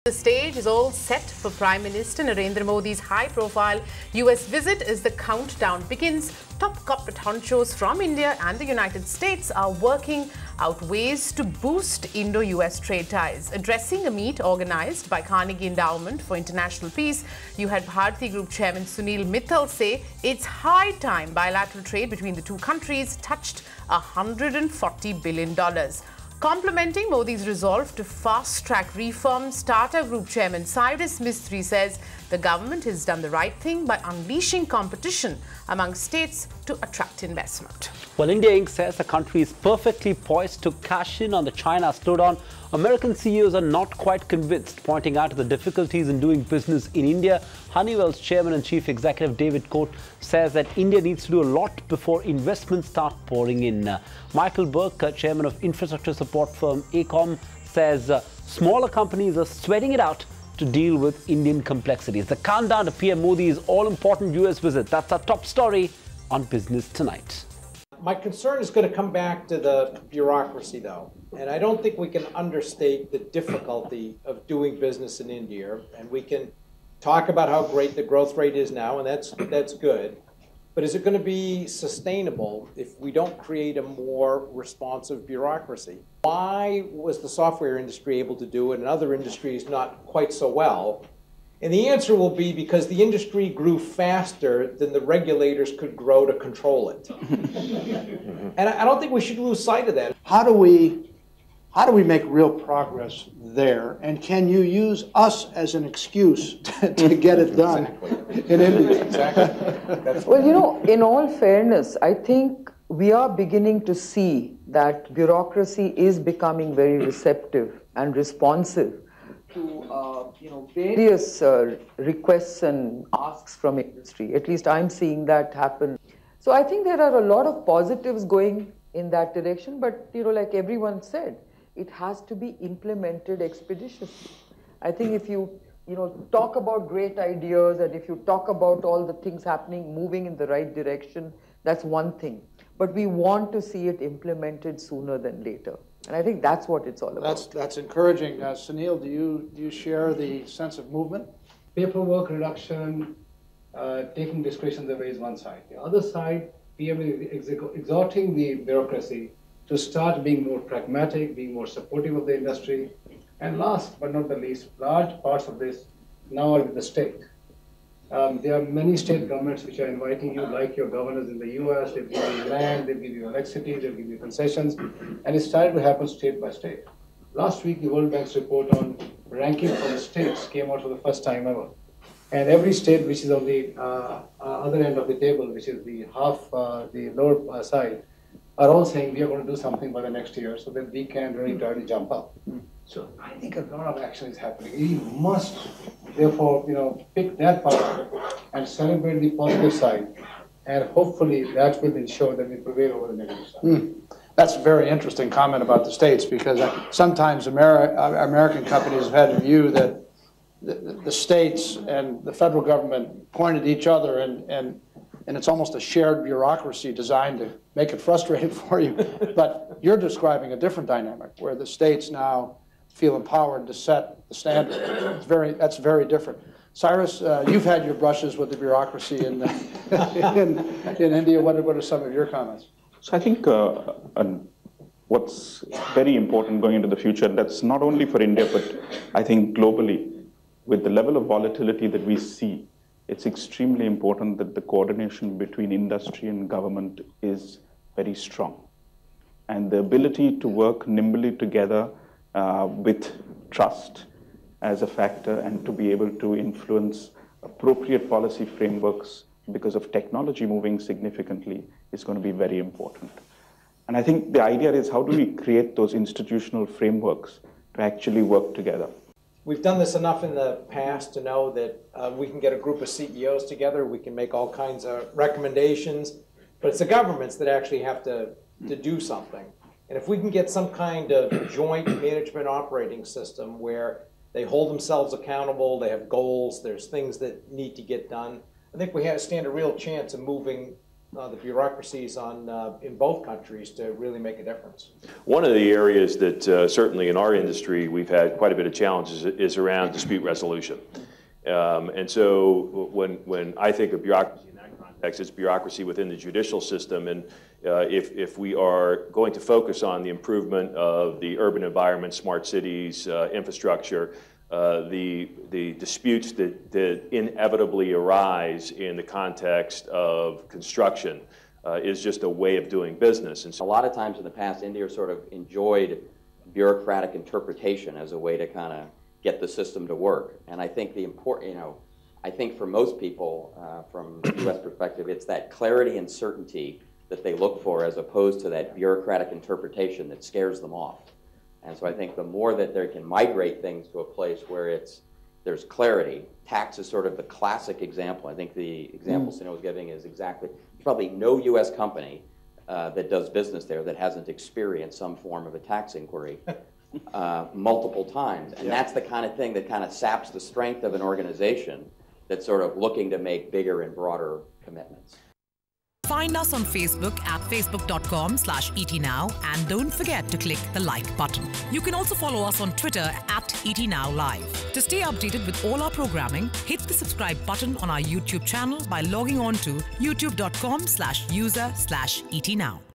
The stage is all set for Prime Minister Narendra Modi's high-profile US visit as the countdown begins. Top corporate honchos from India and the United States are working out ways to boost Indo-US trade ties. Addressing a meet organized by Carnegie Endowment for International Peace, you had Bharti Group Chairman Sunil Mittal say it's high time bilateral trade between the two countries touched $140 billion. Complementing Modi's resolve to fast-track reforms, Tata Group Chairman Cyrus Mistry says the government has done the right thing by unleashing competition among states to attract investment. Well, India Inc. says the country is perfectly poised to cash in on the China slowdown. American CEOs are not quite convinced, pointing out the difficulties in doing business in India. Honeywell's chairman and chief executive David Cote says that India needs to do a lot before investments start pouring in. Michael Burke, chairman of infrastructure support firm AECOM, says smaller companies are sweating it out to deal with Indian complexities. The countdown to PM Modi's all-important US visit. That's our top story on Business Tonight. My concern is going to come back to the bureaucracy, though. And I don't think we can understate the difficulty of doing business in India. And we can talk about how great the growth rate is now, and that's good. But is it going to be sustainable if we don't create a more responsive bureaucracy? Why was the software industry able to do it and other industries not quite so well? And the answer will be because the industry grew faster than the regulators could grow to control it. And I don't think we should lose sight of that. How do we make real progress there? And can you use us as an excuse to get it done in India? Exactly. Well, you know, in all fairness, I think we are beginning to see that bureaucracy is becoming very receptive and responsive to various requests and asks from industry. At least I'm seeing that happen. So I think there are a lot of positives going in that direction, but like everyone said, it has to be implemented expeditiously. I think if you talk about great ideas and if you talk about all the things happening, moving in the right direction, that's one thing. But we want to see it implemented sooner than later. And I think that's what it's all about. That's encouraging. Sunil, do you share the sense of movement? Paperwork reduction, taking discretion away is one side. The other side, PM is exhorting the bureaucracy to start being more pragmatic, being more supportive of the industry. And last but not the least, large parts of this now are with the state. There are many state governments which are inviting you, like your governors in the US, they'll give you land, they'll give you electricity, they'll give you concessions, and it's starting to happen state by state. Last week, the World Bank's report on ranking for the states came out for the first time ever. And every state which is on the other end of the table, which is the lower side, are all saying we are going to do something by the next year so that we can really try to jump up. So I think a lot of action is happening. We must, therefore, pick that part of it and celebrate the positive side. And hopefully that will ensure that we prevail over the negative side. That's a very interesting comment about the states, because sometimes American companies have had a view that the states and the federal government point at each other and it's almost a shared bureaucracy designed to make it frustrating for you. But you're describing a different dynamic where the states now feel empowered to set the standard. That's very different. Cyrus, you've had your brushes with the bureaucracy in India. What are some of your comments? So I think what's very important going into the future, that's not only for India, but I think globally, with the level of volatility that we see, it's extremely important that the coordination between industry and government is very strong. And the ability to work nimbly together with trust as a factor and to be able to influence appropriate policy frameworks because of technology moving significantly is going to be very important. And I think the idea is, how do we create those institutional frameworks to actually work together? We've done this enough in the past to know that we can get a group of CEOs together, we can make all kinds of recommendations, but it's the governments that actually have to do something. And if we can get some kind of joint management operating system where they hold themselves accountable, they have goals, there's things that need to get done, I think we stand a real chance of moving the bureaucracies in both countries to really make a difference? One of the areas that certainly in our industry we've had quite a bit of challenges is around dispute resolution. And so when I think of bureaucracy in that context, it's bureaucracy within the judicial system. And if we are going to focus on the improvement of the urban environment, smart cities, infrastructure, the disputes that inevitably arise in the context of construction is just a way of doing business. And so a lot of times in the past, India sort of enjoyed bureaucratic interpretation as a way to kind of get the system to work. And I think I think for most people, from the U.S. perspective, it's that clarity and certainty that they look for as opposed to that bureaucratic interpretation that scares them off. And so I think the more that they can migrate things to a place where there's clarity, tax is sort of the classic example. I think the example Sunil was giving is exactly, there's probably no U.S. company that does business there that hasn't experienced some form of a tax inquiry multiple times. And that's the kind of thing that kind of saps the strength of an organization that's sort of looking to make bigger and broader commitments. Find us on Facebook at facebook.com/ETNow and don't forget to click the like button. You can also follow us on Twitter at ETNowLive. To stay updated with all our programming, hit the subscribe button on our YouTube channel by logging on to youtube.com/user/ETNow.